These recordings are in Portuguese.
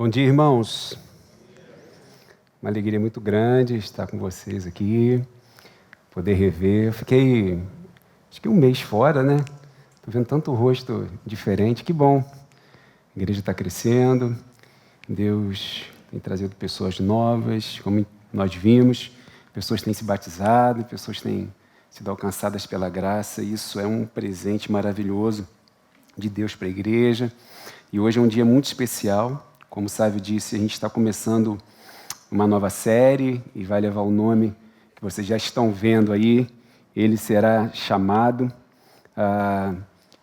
Bom dia, irmãos. Uma alegria muito grande estar com vocês aqui, poder rever. Eu fiquei, acho que um mês fora, né? Estou vendo tanto rosto diferente, que bom. A igreja está crescendo, Deus tem trazido pessoas novas, como nós vimos, pessoas têm se batizado, pessoas têm sido alcançadas pela graça. Isso é um presente maravilhoso de Deus para a igreja. E hoje é um dia muito especial. Como o Sávio disse, a gente está começando uma nova série e vai levar o nome que vocês já estão vendo aí. Ele será chamado,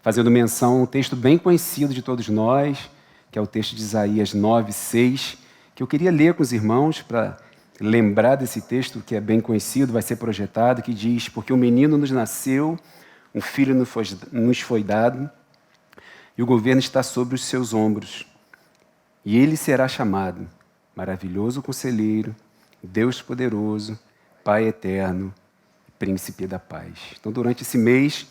fazendo menção a um texto bem conhecido de todos nós, que é o texto de Isaías 9:6, que eu queria ler com os irmãos para lembrar desse texto que é bem conhecido, vai ser projetado, que diz: porque um menino nos nasceu, um filho nos foi dado, e o governo está sobre os seus ombros. E ele será chamado Maravilhoso Conselheiro, Deus Poderoso, Pai Eterno, Príncipe da Paz. Então, durante esse mês,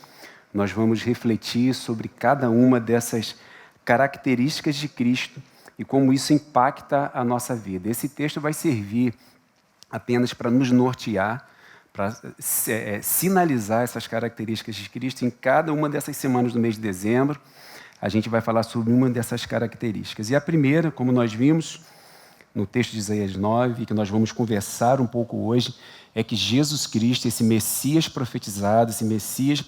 nós vamos refletir sobre cada uma dessas características de Cristo e como isso impacta a nossa vida. Esse texto vai servir apenas para nos nortear, para sinalizar essas características de Cristo. Em cada uma dessas semanas do mês de dezembro, a gente vai falar sobre uma dessas características. E a primeira, como nós vimos no texto de Isaías 9, que nós vamos conversar um pouco hoje, é que Jesus Cristo, esse Messias profetizado, esse Messias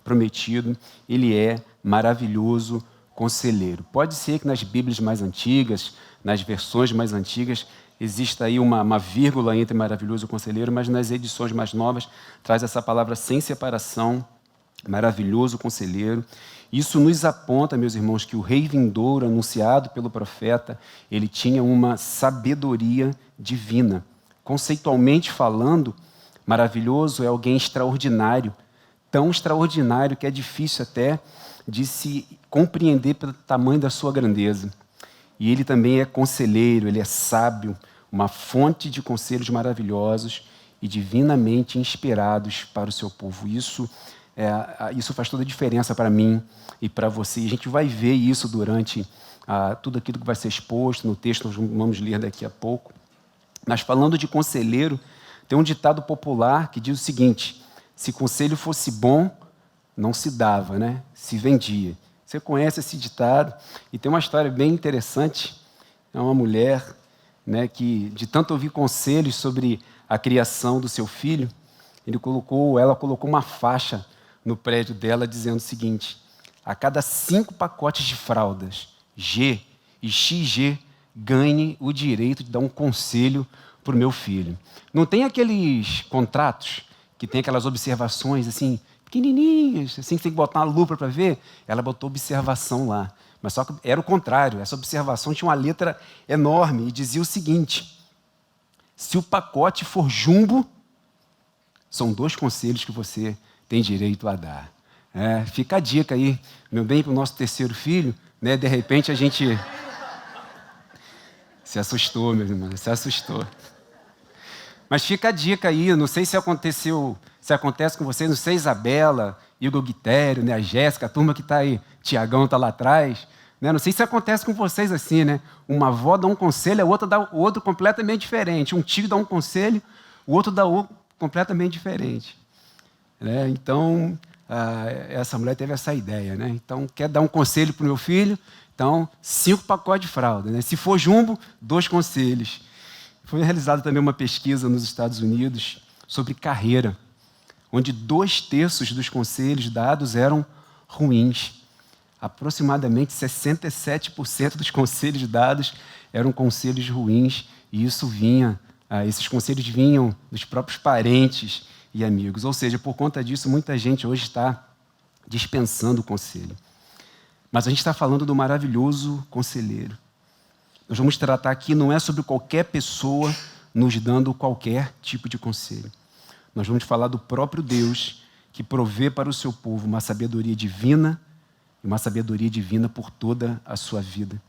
prometido, ele é maravilhoso conselheiro. Pode ser que nas Bíblias mais antigas, nas versões mais antigas, exista aí uma vírgula entre maravilhoso conselheiro, mas nas edições mais novas traz essa palavra sem separação, maravilhoso conselheiro. Isso nos aponta, meus irmãos, que o rei vindouro, anunciado pelo profeta, ele tinha uma sabedoria divina. Conceitualmente falando, maravilhoso é alguém extraordinário, tão extraordinário que é difícil até de se compreender pelo tamanho da sua grandeza. E ele também é conselheiro, ele é sábio, uma fonte de conselhos maravilhosos e divinamente inspirados para o seu povo. Isso faz toda a diferença para mim e para você. E a gente vai ver isso durante tudo aquilo que vai ser exposto no texto, nós vamos ler daqui a pouco. Mas falando de conselheiro, tem um ditado popular que diz o seguinte: se conselho fosse bom, não se dava, né? Se vendia. Você conhece esse ditado? E tem uma história bem interessante. É uma mulher, né, que, de tanto ouvir conselhos sobre a criação do seu filho, ela colocou uma faixa no prédio dela dizendo o seguinte: a cada 5 pacotes de fraldas G e XG, ganhe o direito de dar um conselho para o meu filho. Não tem aqueles contratos que tem aquelas observações assim, pequenininhas, assim que tem que botar uma lupa para ver? Ela botou observação lá. Mas só que era o contrário, essa observação tinha uma letra enorme e dizia o seguinte: se o pacote for jumbo, são 2 conselhos que você tem direito a dar. Fica a dica aí, meu bem, para o nosso terceiro filho, né? De repente a gente se assustou, meu irmão, se assustou. Mas fica a dica aí, não sei se acontece com vocês, não sei, Isabela, Igor Guitério, né? A Jéssica, a turma que está aí, Tiagão está lá atrás, né? Não sei se acontece com vocês assim, né? Uma avó dá um conselho, a outra dá o outro completamente diferente. Um tio dá um conselho, o outro dá outro completamente diferente. Então, essa mulher teve essa ideia, né? Então, quer dar um conselho para o meu filho? Então, 5 pacotes de fralda, né? Se for jumbo, 2 conselhos. Foi realizada também uma pesquisa nos Estados Unidos sobre carreira, onde 2/3 dos conselhos dados eram ruins. Aproximadamente 67% dos conselhos dados eram conselhos ruins, e esses conselhos vinham dos próprios parentes e amigos. Ou seja, por conta disso, muita gente hoje está dispensando o conselho. Mas a gente está falando do maravilhoso conselheiro. Nós vamos tratar aqui, não é sobre qualquer pessoa nos dando qualquer tipo de conselho. Nós vamos falar do próprio Deus que provê para o seu povo uma sabedoria divina, e uma sabedoria divina por toda a sua vida.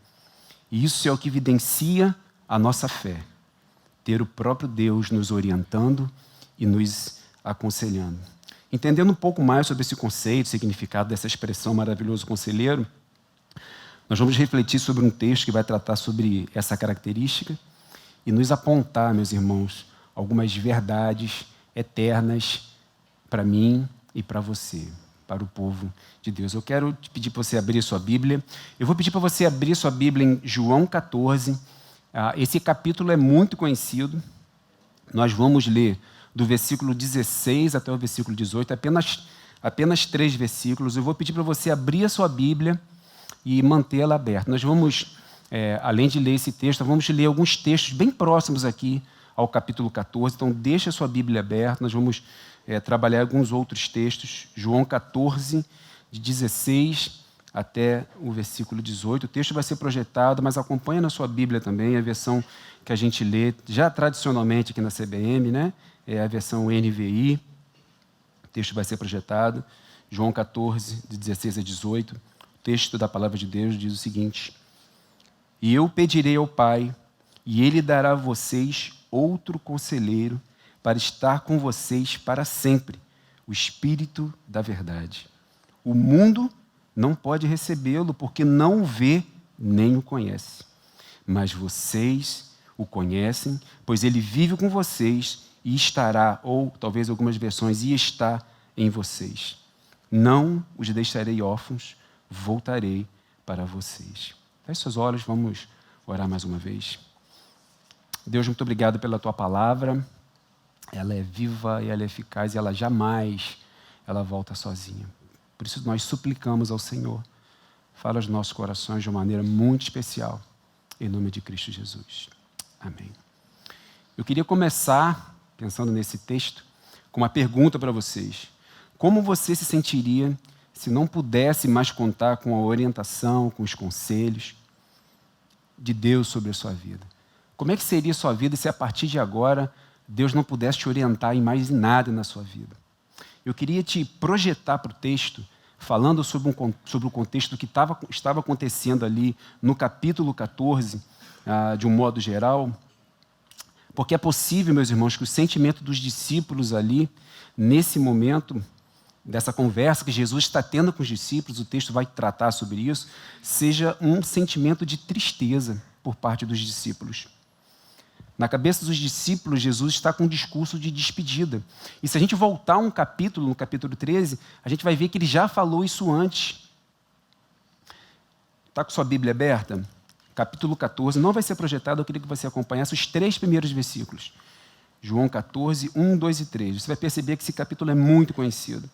E isso é o que evidencia a nossa fé. Ter o próprio Deus nos orientando e nos aconselhando. Entendendo um pouco mais sobre esse conceito, significado dessa expressão maravilhoso conselheiro, Nós vamos refletir sobre um texto que vai tratar sobre essa característica e nos apontar, meus irmãos, algumas verdades eternas para mim e para você, para o povo de Deus. Eu quero te pedir para você abrir sua Bíblia. Eu vou pedir para você abrir sua Bíblia em João 14. Esse capítulo é muito conhecido. Nós vamos ler do versículo 16 até o versículo 18, apenas 3 versículos. Eu vou pedir para você abrir a sua Bíblia e mantê-la aberta. Nós vamos, além de ler esse texto, vamos ler alguns textos bem próximos aqui ao capítulo 14. Então, deixa a sua Bíblia aberta. Nós vamos trabalhar alguns outros textos. João 14, de 16 até o versículo 18. O texto vai ser projetado, mas acompanha na sua Bíblia também a versão que a gente lê já tradicionalmente aqui na CBM, né? É a versão NVI. O texto vai ser projetado. João 14, de 16 a 18. O texto da palavra de Deus diz o seguinte: E eu pedirei ao Pai, e Ele dará a vocês outro conselheiro para estar com vocês para sempre, o Espírito da verdade. O mundo não pode recebê-lo, porque não o vê nem o conhece. Mas vocês o conhecem, pois ele vive com vocês e estará, ou talvez algumas versões, e está em vocês. Não os deixarei órfãos, voltarei para vocês. Feche seus olhos, vamos orar mais uma vez. Deus, muito obrigado pela tua palavra. Ela é viva e ela é eficaz e ela jamais volta sozinha. Por isso nós suplicamos ao Senhor, fala aos nossos corações de uma maneira muito especial, em nome de Cristo Jesus. Amém. Eu queria começar, pensando nesse texto, com uma pergunta para vocês. Como você se sentiria se não pudesse mais contar com a orientação, com os conselhos de Deus sobre a sua vida? Como é que seria a sua vida se a partir de agora Deus não pudesse te orientar em mais nada na sua vida? Eu queria te projetar para o texto, falando sobre o contexto do que estava acontecendo ali no capítulo 14, de um modo geral, porque é possível, meus irmãos, que o sentimento dos discípulos ali, nesse momento, dessa conversa que Jesus está tendo com os discípulos, o texto vai tratar sobre isso, seja um sentimento de tristeza por parte dos discípulos. Na cabeça dos discípulos, Jesus está com um discurso de despedida. E se a gente voltar um capítulo, no capítulo 13, a gente vai ver que ele já falou isso antes. Está com sua Bíblia aberta? Capítulo 14, não vai ser projetado, eu queria que você acompanhasse os 3 primeiros versículos. João 14, 1, 2 e 3. Você vai perceber que esse capítulo é muito conhecido.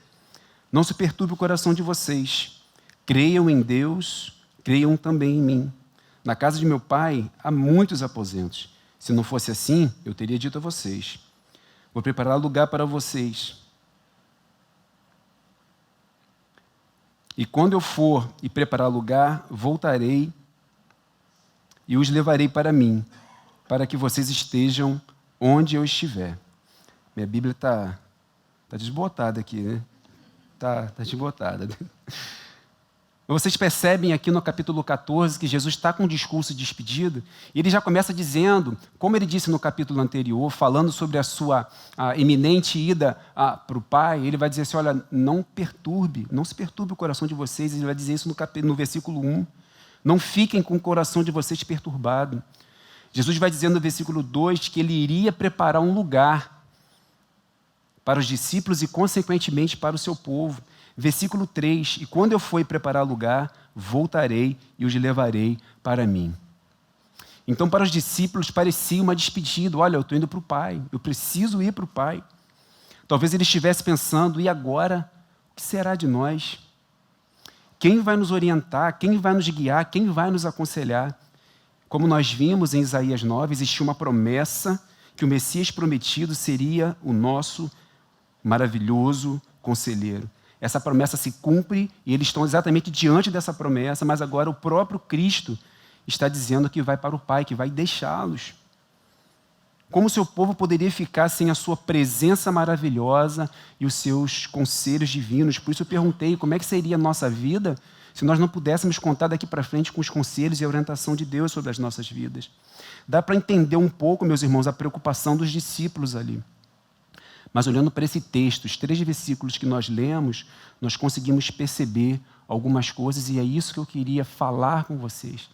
Não se perturbe o coração de vocês. Creiam em Deus, creiam também em mim. Na casa de meu Pai há muitos aposentos. Se não fosse assim, eu teria dito a vocês: vou preparar lugar para vocês. E quando eu for e preparar lugar, voltarei e os levarei para mim, para que vocês estejam onde eu estiver. Minha Bíblia está desbotada aqui, né? Está desbotada. Vocês percebem aqui no capítulo 14 que Jesus está com um discurso de despedida, e ele já começa dizendo, como ele disse no capítulo anterior, falando sobre a sua iminente ida para o Pai, ele vai dizer assim: olha, não se perturbe o coração de vocês. Ele vai dizer isso no versículo 1. Não fiquem com o coração de vocês perturbado. Jesus vai dizer no versículo 2 que ele iria preparar um lugar para os discípulos e, consequentemente, para o seu povo. Versículo 3, e quando eu for preparar lugar, voltarei e os levarei para mim. Então, para os discípulos, parecia uma despedida. Olha, eu estou indo para o Pai, eu preciso ir para o Pai. Talvez ele estivesse pensando: e agora? O que será de nós? Quem vai nos orientar? Quem vai nos guiar? Quem vai nos aconselhar? Como nós vimos em Isaías 9, existia uma promessa que o Messias prometido seria o nosso maravilhoso conselheiro. Essa promessa se cumpre e eles estão exatamente diante dessa promessa, mas agora o próprio Cristo está dizendo que vai para o Pai, que vai deixá-los. Como o seu povo poderia ficar sem a sua presença maravilhosa e os seus conselhos divinos? Por isso eu perguntei, como é que seria a nossa vida se nós não pudéssemos contar daqui para frente com os conselhos e a orientação de Deus sobre as nossas vidas? Dá para entender um pouco, meus irmãos, a preocupação dos discípulos ali. Mas olhando para esse texto, os 3 versículos que nós lemos, nós conseguimos perceber algumas coisas e é isso que eu queria falar com vocês,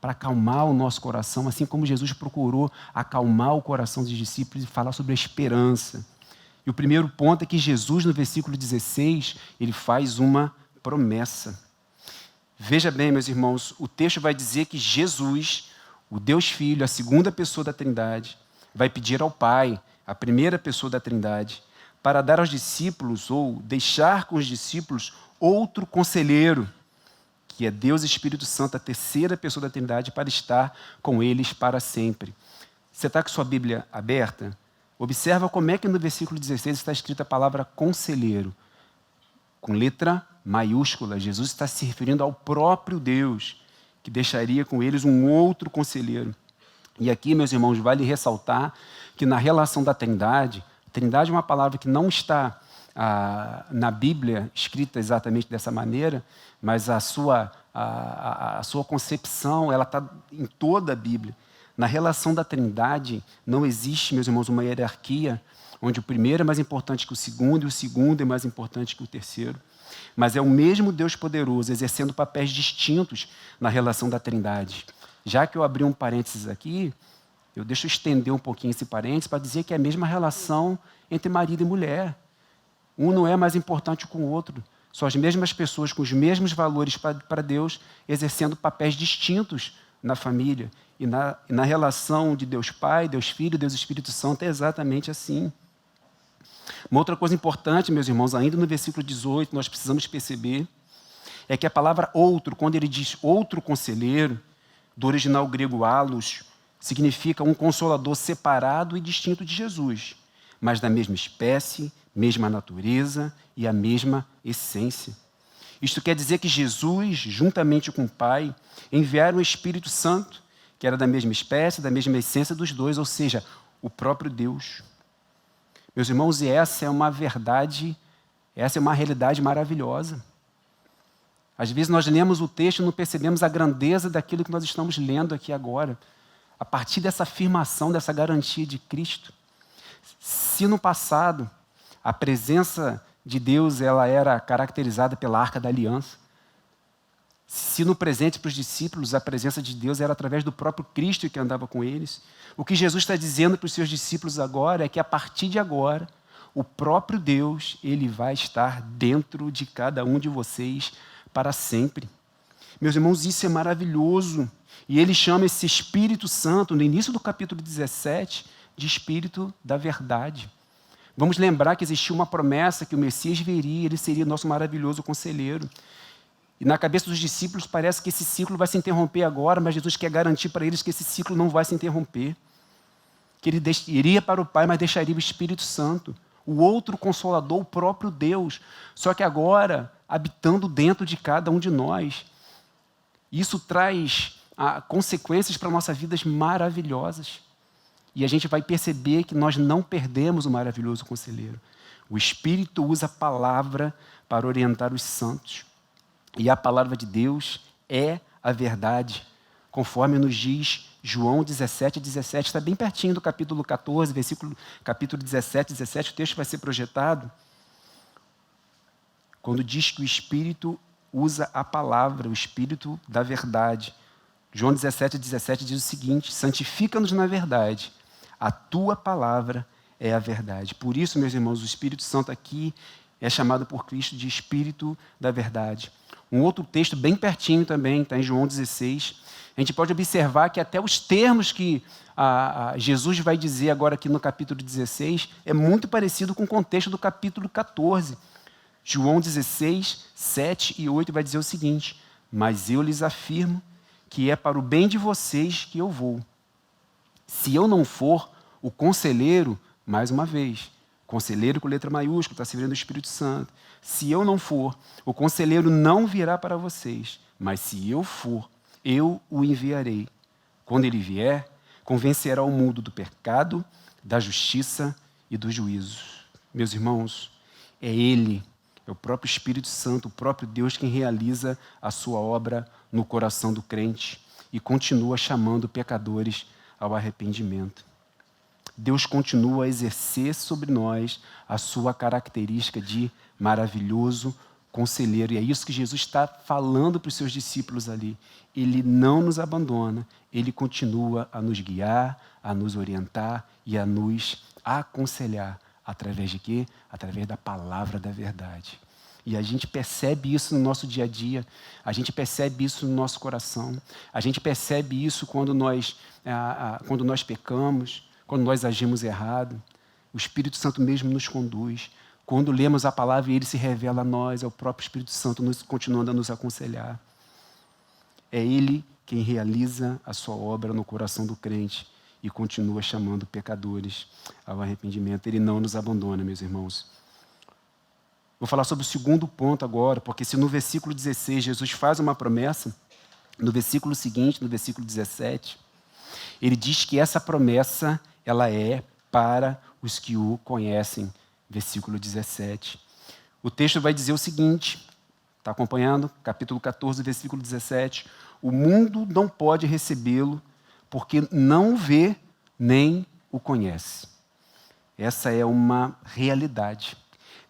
para acalmar o nosso coração, assim como Jesus procurou acalmar o coração dos discípulos e falar sobre a esperança. E o primeiro ponto é que Jesus, no versículo 16, ele faz uma promessa. Veja bem, meus irmãos, o texto vai dizer que Jesus, o Deus Filho, a segunda pessoa da Trindade, vai pedir ao Pai, a primeira pessoa da Trindade, para dar aos discípulos, ou deixar com os discípulos, outro conselheiro, que é Deus Espírito Santo, a terceira pessoa da Trindade, para estar com eles para sempre. Você está com sua Bíblia aberta? Observa como é que no versículo 16 está escrita a palavra conselheiro, com letra maiúscula. Jesus está se referindo ao próprio Deus, que deixaria com eles um outro conselheiro. E aqui, meus irmãos, vale ressaltar que na relação da Trindade, Trindade é uma palavra que não está na Bíblia escrita exatamente dessa maneira, mas a sua concepção ela está em toda a Bíblia. Na relação da Trindade não existe, meus irmãos, uma hierarquia onde o primeiro é mais importante que o segundo e o segundo é mais importante que o terceiro. Mas é o mesmo Deus poderoso exercendo papéis distintos na relação da Trindade. Já que eu abri um parênteses aqui, deixo eu estender um pouquinho esse parênteses para dizer que é a mesma relação entre marido e mulher. Um não é mais importante que o outro. São as mesmas pessoas com os mesmos valores para Deus, exercendo papéis distintos na família. E na relação de Deus Pai, Deus Filho, Deus Espírito Santo é exatamente assim. Uma outra coisa importante, meus irmãos, ainda no versículo 18, nós precisamos perceber, é que a palavra outro, quando ele diz outro conselheiro, do original grego allos, significa um consolador separado e distinto de Jesus, mas da mesma espécie, mesma natureza e a mesma essência. Isto quer dizer que Jesus, juntamente com o Pai, enviaram o Espírito Santo, que era da mesma espécie, da mesma essência dos dois, ou seja, o próprio Deus. Meus irmãos, e essa é uma verdade, essa é uma realidade maravilhosa. Às vezes nós lemos o texto e não percebemos a grandeza daquilo que nós estamos lendo aqui agora, a partir dessa afirmação, dessa garantia de Cristo. Se no passado a presença de Deus ela era caracterizada pela Arca da Aliança, se no presente para os discípulos a presença de Deus era através do próprio Cristo que andava com eles, o que Jesus está dizendo para os seus discípulos agora é que a partir de agora, o próprio Deus ele vai estar dentro de cada um de vocês para sempre. Meus irmãos, isso é maravilhoso. E ele chama esse Espírito Santo, no início do capítulo 17, de Espírito da Verdade. Vamos lembrar que existia uma promessa que o Messias viria, ele seria nosso maravilhoso conselheiro. E na cabeça dos discípulos parece que esse ciclo vai se interromper agora, mas Jesus quer garantir para eles que esse ciclo não vai se interromper. Que ele iria para o Pai, mas deixaria o Espírito Santo, o outro Consolador, o próprio Deus, só que agora habitando dentro de cada um de nós. Isso traz consequências para nossas vidas maravilhosas. E a gente vai perceber que nós não perdemos o maravilhoso conselheiro. O Espírito usa a palavra para orientar os santos. E a palavra de Deus é a verdade, conforme nos diz João 17:17, está bem pertinho do capítulo 14, capítulo 17, o texto vai ser projetado, quando diz que o Espírito usa a palavra, o Espírito da verdade. João 17:17 diz o seguinte: santifica-nos na verdade, a tua palavra é a verdade. Por isso, meus irmãos, o Espírito Santo aqui é chamado por Cristo de Espírito da verdade. Um outro texto bem pertinho também, está em João 16. A gente pode observar que até os termos que Jesus vai dizer agora aqui no capítulo 16 é muito parecido com o contexto do capítulo 14. João 16, 7 e 8 vai dizer o seguinte: mas eu lhes afirmo que é para o bem de vocês que eu vou. Se eu não for, o conselheiro, mais uma vez, conselheiro com letra maiúscula, está se referindo ao Espírito Santo. Se eu não for, o conselheiro não virá para vocês, mas se eu for, eu o enviarei. Quando ele vier, convencerá o mundo do pecado, da justiça e do juízo. Meus irmãos, é Ele, é o próprio Espírito Santo, o próprio Deus quem realiza a sua obra no coração do crente e continua chamando pecadores ao arrependimento. Deus continua a exercer sobre nós a sua característica de maravilhoso conselheiro. E é isso que Jesus está falando para os seus discípulos ali. Ele não nos abandona, ele continua a nos guiar, a nos orientar e a nos aconselhar. Através de quê? Através da palavra da verdade. E a gente percebe isso no nosso dia a dia, a gente percebe isso no nosso coração, a gente percebe isso quando nós pecamos, quando nós agimos errado. O Espírito Santo mesmo nos conduz. Quando lemos a palavra e ele se revela a nós, é o próprio Espírito Santo continuando a nos aconselhar. É ele quem realiza a sua obra no coração do crente e continua chamando pecadores ao arrependimento. Ele não nos abandona, meus irmãos. Vou falar sobre o segundo ponto agora, porque se no versículo 16 Jesus faz uma promessa, no versículo seguinte, no versículo 17, ele diz que essa promessa ela é para os que o conhecem. Versículo 17. O texto vai dizer o seguinte, está acompanhando? Capítulo 14, versículo 17. O mundo não pode recebê-lo, porque não o vê nem o conhece. Essa é uma realidade.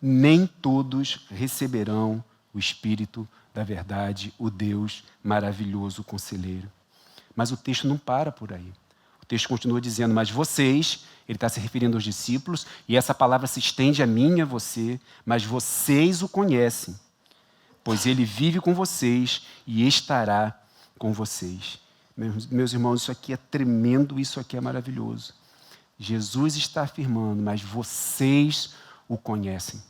Nem todos receberão o Espírito da verdade, o Deus maravilhoso, conselheiro. Mas o texto não para por aí. O texto continua dizendo, mas vocês, ele está se referindo aos discípulos, e essa palavra se estende a mim e a você, mas vocês o conhecem, pois ele vive com vocês e estará com vocês. Meus irmãos, isso aqui é tremendo, isso aqui é maravilhoso. Jesus está afirmando, mas vocês o conhecem.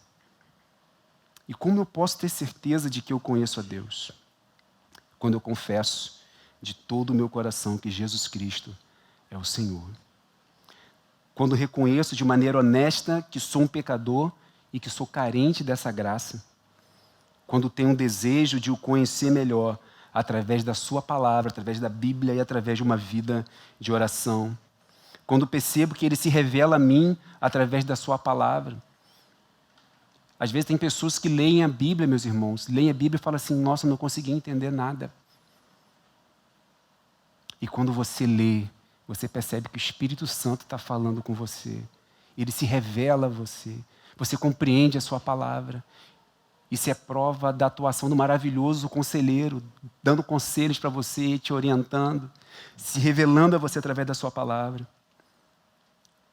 E como eu posso ter certeza de que eu conheço a Deus? Quando eu confesso de todo o meu coração que Jesus Cristo é o Senhor. Quando reconheço de maneira honesta que sou um pecador e que sou carente dessa graça. Quando tenho um desejo de o conhecer melhor através da sua palavra, através da Bíblia e através de uma vida de oração. Quando percebo que ele se revela a mim através da sua palavra. Às vezes tem pessoas que leem a Bíblia, meus irmãos, leem a Bíblia e falam assim, nossa, não consegui entender nada. E quando você lê, você percebe que o Espírito Santo está falando com você. Ele se revela a você. Você compreende a sua palavra. Isso é prova da atuação do maravilhoso conselheiro, dando conselhos para você, te orientando, se revelando a você através da sua palavra.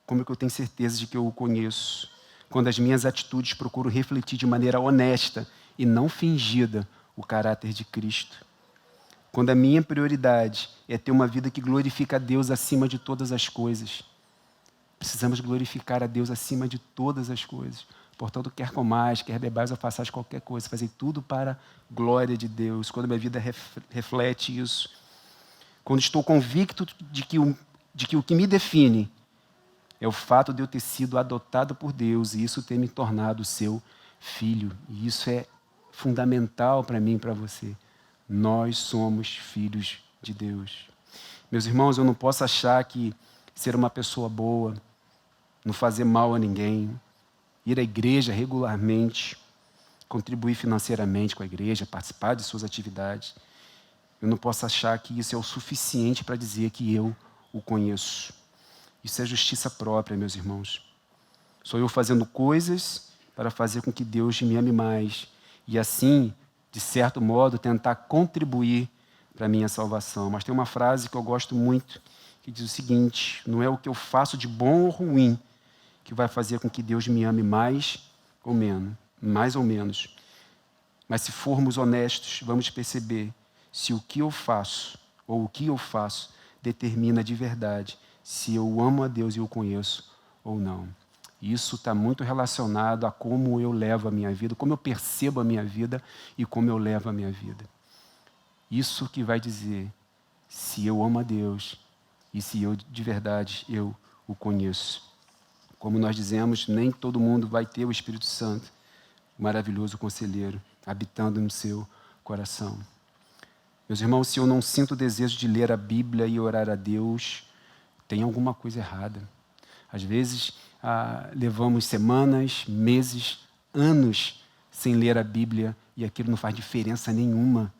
Como é que eu tenho certeza de que eu o conheço? Quando as minhas atitudes procuram refletir de maneira honesta e não fingida o caráter de Cristo. Quando a minha prioridade é ter uma vida que glorifica a Deus acima de todas as coisas. Precisamos glorificar a Deus acima de todas as coisas. Portanto, quer comais, quer bebais ou façais qualquer coisa, fazer tudo para a glória de Deus. Quando a minha vida reflete isso. Quando estou convicto de que o que me define é o fato de eu ter sido adotado por Deus e isso ter me tornado seu filho. E isso é fundamental para mim e para você. Nós somos filhos de Deus. Meus irmãos, eu não posso achar que ser uma pessoa boa, não fazer mal a ninguém, ir à igreja regularmente, contribuir financeiramente com a igreja, participar de suas atividades, eu não posso achar que isso é o suficiente para dizer que eu o conheço. Isso é justiça própria, meus irmãos. Sou eu fazendo coisas para fazer com que Deus me ame mais. E assim, de certo modo, tentar contribuir para a minha salvação. Mas tem uma frase que eu gosto muito, que diz o seguinte, não é o que eu faço de bom ou ruim que vai fazer com que Deus me ame mais ou menos. Mas se formos honestos, vamos perceber se o que eu faço ou o que eu faço determina de verdade se eu amo a Deus e o conheço ou não. Isso está muito relacionado a como eu levo a minha vida, como eu percebo a minha vida e como eu levo a minha vida. Isso que vai dizer se eu amo a Deus e se eu, de verdade, eu o conheço. Como nós dizemos, nem todo mundo vai ter o Espírito Santo, o maravilhoso conselheiro, habitando no seu coração. Meus irmãos, se eu não sinto o desejo de ler a Bíblia e orar a Deus, tem alguma coisa errada. Às vezes, levamos semanas, meses, anos sem ler a Bíblia e aquilo não faz diferença nenhuma.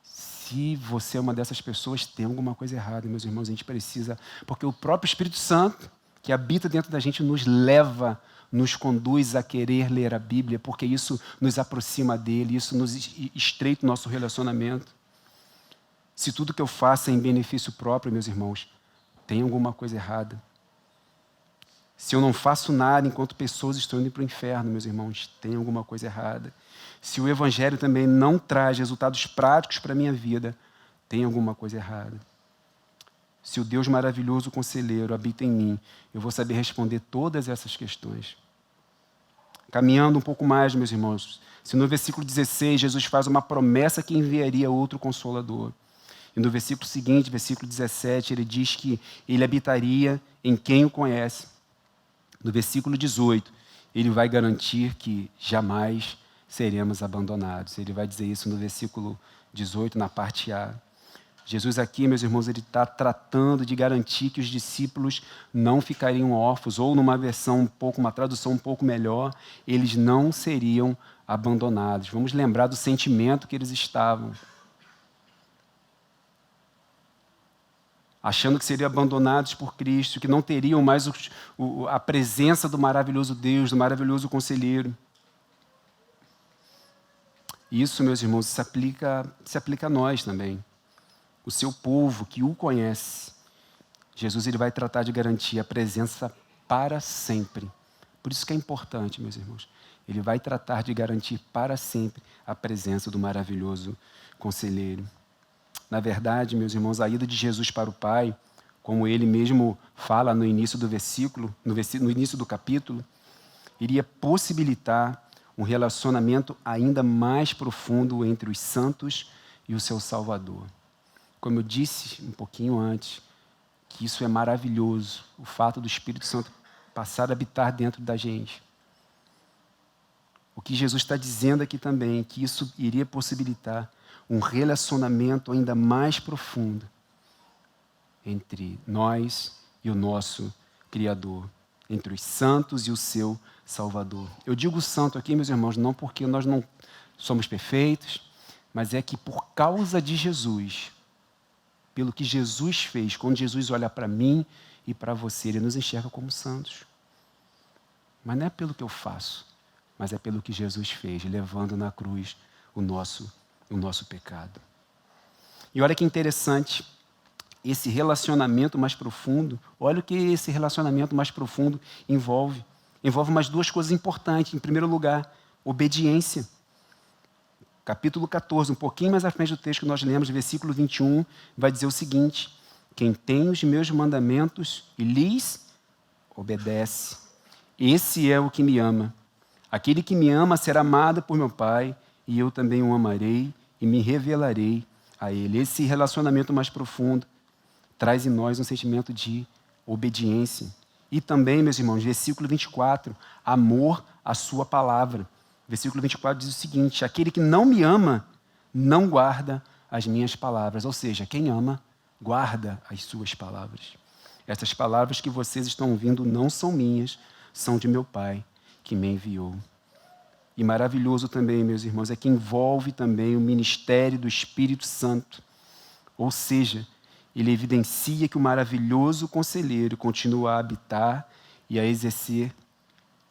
Se você é uma dessas pessoas, tem alguma coisa errada, meus irmãos, a gente precisa, porque o próprio Espírito Santo, que habita dentro da gente nos leva, nos conduz a querer ler a Bíblia, porque isso nos aproxima dele, isso nos estreita o nosso relacionamento. Se tudo que eu faço é em benefício próprio, meus irmãos, tem alguma coisa errada. Se eu não faço nada enquanto pessoas estão indo para o inferno, meus irmãos, tem alguma coisa errada. Se o Evangelho também não traz resultados práticos para a minha vida, tem alguma coisa errada. Se o Deus maravilhoso, conselheiro, habita em mim, eu vou saber responder todas essas questões. Caminhando um pouco mais, meus irmãos, se no versículo 16 Jesus faz uma promessa que enviaria outro Consolador, e no versículo seguinte, versículo 17, ele diz que ele habitaria em quem o conhece. No versículo 18, ele vai garantir que jamais seremos abandonados. Ele vai dizer isso no versículo 18, na parte A. Jesus aqui, meus irmãos, ele está tratando de garantir que os discípulos não ficariam órfãos, ou numa versão uma tradução um pouco melhor, eles não seriam abandonados. Vamos lembrar do sentimento que eles estavam. Achando que seriam abandonados por Cristo, que não teriam mais a presença do maravilhoso Deus, do maravilhoso Conselheiro. Isso, meus irmãos, se aplica a nós também. O seu povo que o conhece. Jesus ele vai tratar de garantir a presença para sempre. Por isso que é importante, meus irmãos. Ele vai tratar de garantir para sempre a presença do maravilhoso Conselheiro. Na verdade, meus irmãos, a ida de Jesus para o Pai, como ele mesmo fala no início do versículo, no início do capítulo, iria possibilitar um relacionamento ainda mais profundo entre os santos e o seu Salvador. Como eu disse um pouquinho antes, que isso é maravilhoso, o fato do Espírito Santo passar a habitar dentro da gente. O que Jesus está dizendo aqui também é que isso iria possibilitar um relacionamento ainda mais profundo entre nós e o nosso Criador, entre os santos e o seu Salvador. Eu digo santo aqui, meus irmãos, não porque nós não somos perfeitos, mas é que por causa de Jesus, pelo que Jesus fez, quando Jesus olha para mim e para você, ele nos enxerga como santos. Mas não é pelo que eu faço, mas é pelo que Jesus fez, levando na cruz o nosso pecado. E olha que interessante, esse relacionamento mais profundo, olha o que esse relacionamento mais profundo envolve. Envolve mais duas coisas importantes. Em primeiro lugar, obediência. Capítulo 14, um pouquinho mais à frente do texto que nós lemos, versículo 21, vai dizer o seguinte: quem tem os meus mandamentos e lhes obedece, esse é o que me ama. Aquele que me ama será amado por meu Pai, e eu também o amarei e me revelarei a ele. Esse relacionamento mais profundo traz em nós um sentimento de obediência. E também, meus irmãos, versículo 24, amor à sua palavra. Versículo 24 diz o seguinte: aquele que não me ama, não guarda as minhas palavras. Ou seja, quem ama, guarda as suas palavras. Essas palavras que vocês estão ouvindo não são minhas, são de meu Pai, que me enviou. E maravilhoso também, meus irmãos, é que envolve também o ministério do Espírito Santo. Ou seja, ele evidencia que o maravilhoso conselheiro continua a habitar e a exercer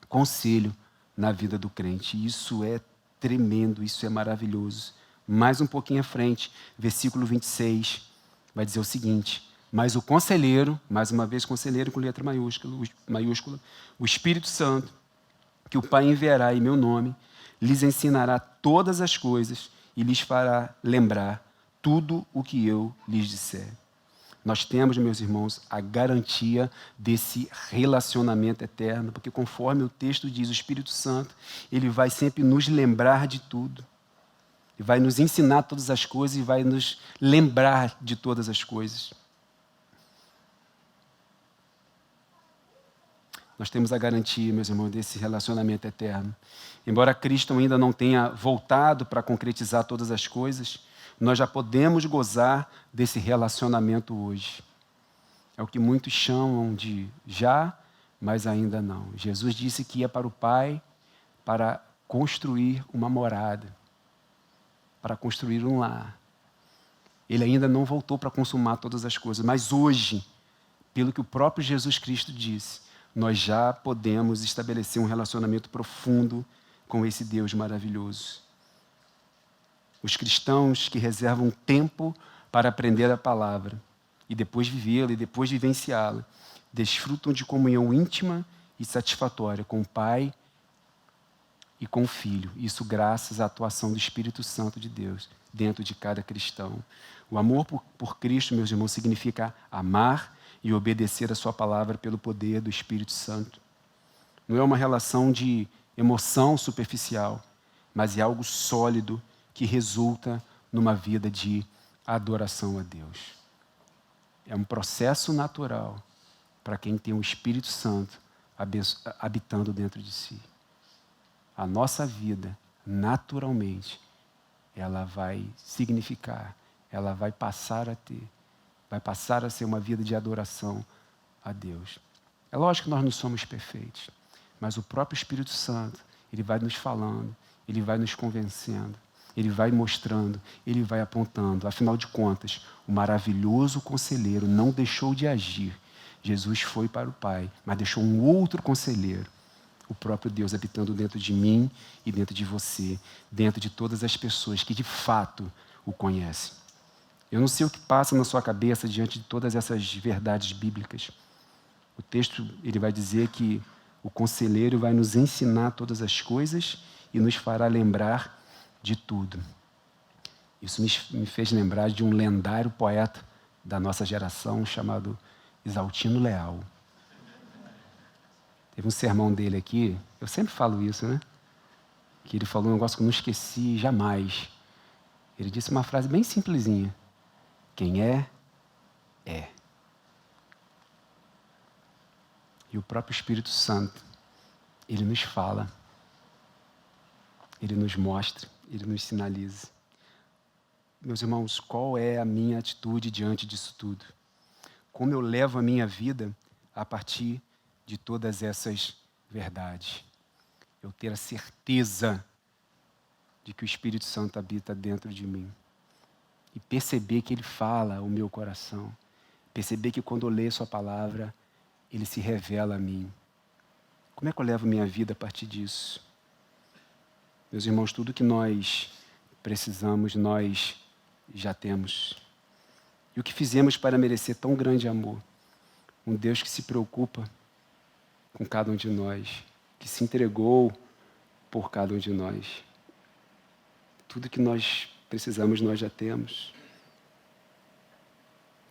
conselho na vida do crente. Isso é tremendo, isso é maravilhoso. Mais um pouquinho à frente, versículo 26, vai dizer o seguinte: mas o conselheiro, mais uma vez conselheiro com letra maiúscula, o Espírito Santo, que o Pai enviará em meu nome, lhes ensinará todas as coisas e lhes fará lembrar tudo o que eu lhes disser. Nós temos, meus irmãos, a garantia desse relacionamento eterno, porque conforme o texto diz, o Espírito Santo, ele vai sempre nos lembrar de tudo. Ele vai nos ensinar todas as coisas e vai nos lembrar de todas as coisas. Nós temos a garantia, meus irmãos, desse relacionamento eterno. Embora Cristo ainda não tenha voltado para concretizar todas as coisas, nós já podemos gozar desse relacionamento hoje. É o que muitos chamam de já, mas ainda não. Jesus disse que ia para o Pai para construir uma morada, para construir um lar. Ele ainda não voltou para consumar todas as coisas, mas hoje, pelo que o próprio Jesus Cristo disse, nós já podemos estabelecer um relacionamento profundo com esse Deus maravilhoso. Os cristãos que reservam tempo para aprender a palavra e depois vivê-la e depois vivenciá-la, desfrutam de comunhão íntima e satisfatória com o Pai e com o Filho. Isso graças à atuação do Espírito Santo de Deus dentro de cada cristão. O amor por Cristo, meus irmãos, significa amar e obedecer a sua palavra pelo poder do Espírito Santo. Não é uma relação de emoção superficial, mas é algo sólido que resulta numa vida de adoração a Deus. É um processo natural para quem tem o Espírito Santo habitando dentro de si. A nossa vida, naturalmente, ela vai significar, ela vai passar a ser uma vida de adoração a Deus. É lógico que nós não somos perfeitos, mas o próprio Espírito Santo, ele vai nos falando, ele vai nos convencendo, ele vai mostrando, ele vai apontando. Afinal de contas, o maravilhoso conselheiro não deixou de agir. Jesus foi para o Pai, mas deixou um outro conselheiro, o próprio Deus habitando dentro de mim e dentro de você, dentro de todas as pessoas que de fato o conhecem. Eu não sei o que passa na sua cabeça diante de todas essas verdades bíblicas. O texto ele vai dizer que o conselheiro vai nos ensinar todas as coisas e nos fará lembrar de tudo. Isso me fez lembrar de um lendário poeta da nossa geração chamado Exaltino Leal. Teve um sermão dele aqui, eu sempre falo isso, né? Que ele falou um negócio que eu não esqueci jamais. Ele disse uma frase bem simplesinha. Quem é, é. E o próprio Espírito Santo, ele nos fala, ele nos mostra, ele nos sinaliza. Meus irmãos, qual é a minha atitude diante disso tudo? Como eu levo a minha vida a partir de todas essas verdades? Eu ter a certeza de que o Espírito Santo habita dentro de mim. E perceber que ele fala ao meu coração. Perceber que quando eu leio sua palavra, ele se revela a mim. Como é que eu levo minha vida a partir disso? Meus irmãos, tudo que nós precisamos, nós já temos. E o que fizemos para merecer tão grande amor? Um Deus que se preocupa com cada um de nós, que se entregou por cada um de nós. Tudo que nós precisamos, nós já temos.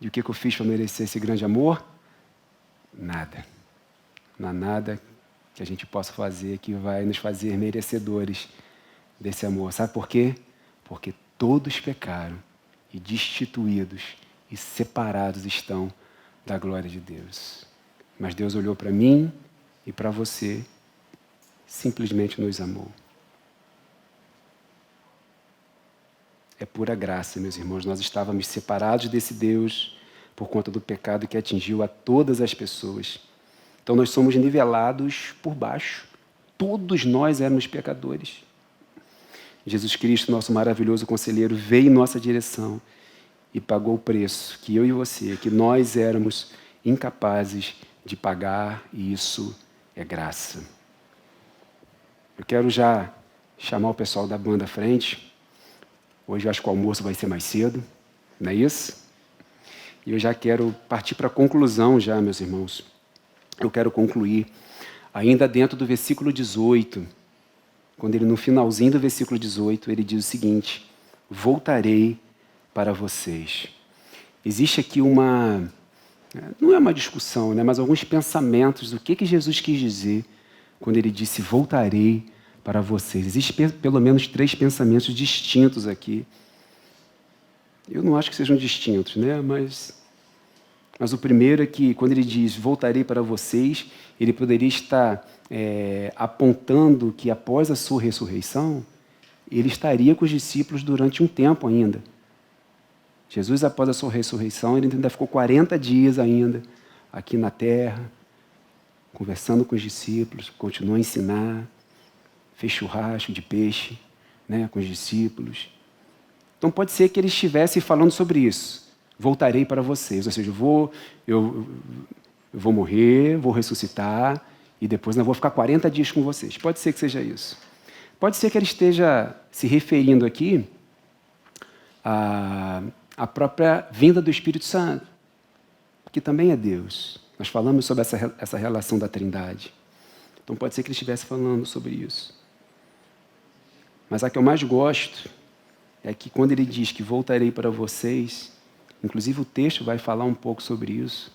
E o que eu fiz para merecer esse grande amor? Nada. Não há nada que a gente possa fazer que vai nos fazer merecedores desse amor. Sabe por quê? Porque todos pecaram e destituídos e separados estão da glória de Deus. Mas Deus olhou para mim e para você, simplesmente nos amou. É pura graça, meus irmãos. Nós estávamos separados desse Deus por conta do pecado que atingiu a todas as pessoas. Então nós somos nivelados por baixo. Todos nós éramos pecadores. Jesus Cristo, nosso maravilhoso conselheiro, veio em nossa direção e pagou o preço que eu e você, que nós éramos incapazes de pagar, e isso é graça. Eu quero já chamar o pessoal da banda à frente. Hoje eu acho que o almoço vai ser mais cedo, não é isso? E eu já quero partir para a conclusão já, meus irmãos. Eu quero concluir ainda dentro do versículo 18, quando ele, no finalzinho do versículo 18, ele diz o seguinte: voltarei para vocês. Existe aqui não é uma discussão, né, mas alguns pensamentos do que Jesus quis dizer quando ele disse voltarei para vocês. Existem pelo menos 3 pensamentos distintos aqui. Eu não acho que sejam distintos, né? Mas o primeiro é que, quando ele diz voltarei para vocês, ele poderia estar apontando que após a sua ressurreição, ele estaria com os discípulos durante um tempo ainda. Jesus, após a sua ressurreição, ele ainda ficou 40 dias ainda aqui na terra, conversando com os discípulos, continuou a ensinar, fez churrasco de peixe, né, com os discípulos. Então pode ser que ele estivesse falando sobre isso. voltarei para vocês. Ou seja, eu vou morrer, vou ressuscitar, e depois eu vou ficar 40 dias com vocês. Pode ser que seja isso. Pode ser que ele esteja se referindo aqui à própria vinda do Espírito Santo, que também é Deus. Nós falamos sobre essa relação da Trindade. Então pode ser que ele estivesse falando sobre isso. Mas a que eu mais gosto é que quando ele diz que voltarei para vocês, inclusive o texto vai falar um pouco sobre isso.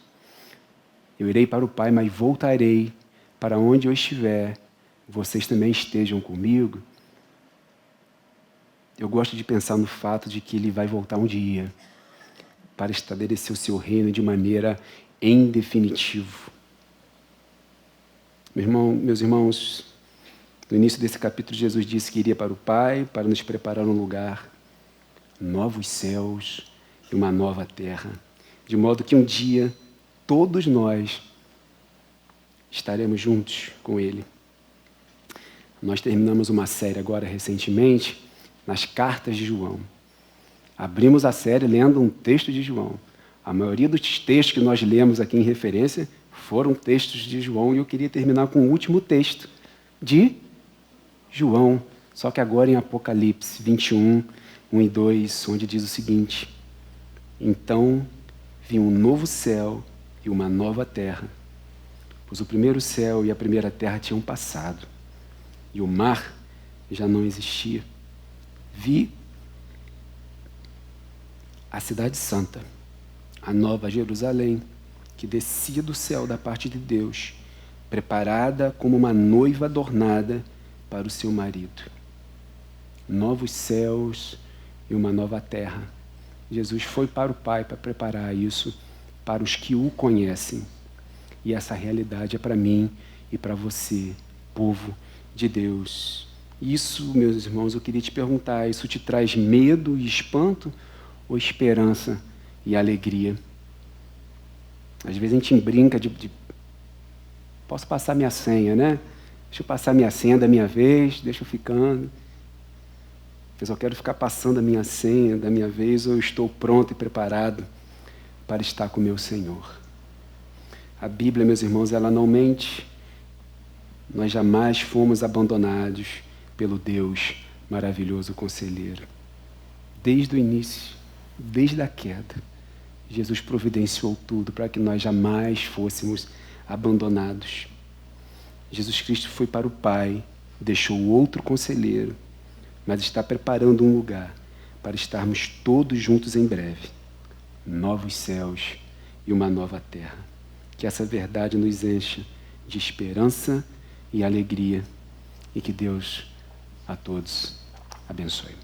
Eu irei para o Pai, mas voltarei para onde eu estiver, vocês também estejam comigo. Eu gosto de pensar no fato de que ele vai voltar um dia para estabelecer o seu reino de maneira em definitivo. Meus irmãos, no início desse capítulo, Jesus disse que iria para o Pai para nos preparar um lugar, novos céus e uma nova terra, de modo que um dia todos nós estaremos juntos com Ele. Nós terminamos uma série agora recentemente nas cartas de João. Abrimos a série lendo um texto de João. A maioria dos textos que nós lemos aqui em referência foram textos de João, e eu queria terminar com o último texto de João, só que agora em Apocalipse 21, 1 e 2, onde diz o seguinte: então vi um novo céu e uma nova terra, pois o primeiro céu e a primeira terra tinham passado, e o mar já não existia. Vi a cidade santa, a nova Jerusalém, que descia do céu da parte de Deus, preparada como uma noiva adornada para o seu marido. Novos céus e uma nova terra. Jesus foi para o Pai para preparar isso para os que o conhecem. E essa realidade é para mim e para você, povo de Deus. Isso, meus irmãos, eu queria te perguntar, isso te traz medo e espanto ou esperança e alegria? Às vezes a gente brinca de posso passar minha senha, né? Deixa eu passar minha senha da minha vez, deixa eu ficando. Eu só quero ficar passando a minha senha da minha vez, ou eu estou pronto e preparado para estar com o meu Senhor. A Bíblia, meus irmãos, ela não mente. Nós jamais fomos abandonados pelo Deus maravilhoso conselheiro. Desde o início, desde a queda, Jesus providenciou tudo para que nós jamais fôssemos abandonados. Jesus Cristo foi para o Pai, deixou outro conselheiro, mas está preparando um lugar para estarmos todos juntos em breve. Novos céus e uma nova terra. Que essa verdade nos encha de esperança e alegria, e que Deus a todos abençoe.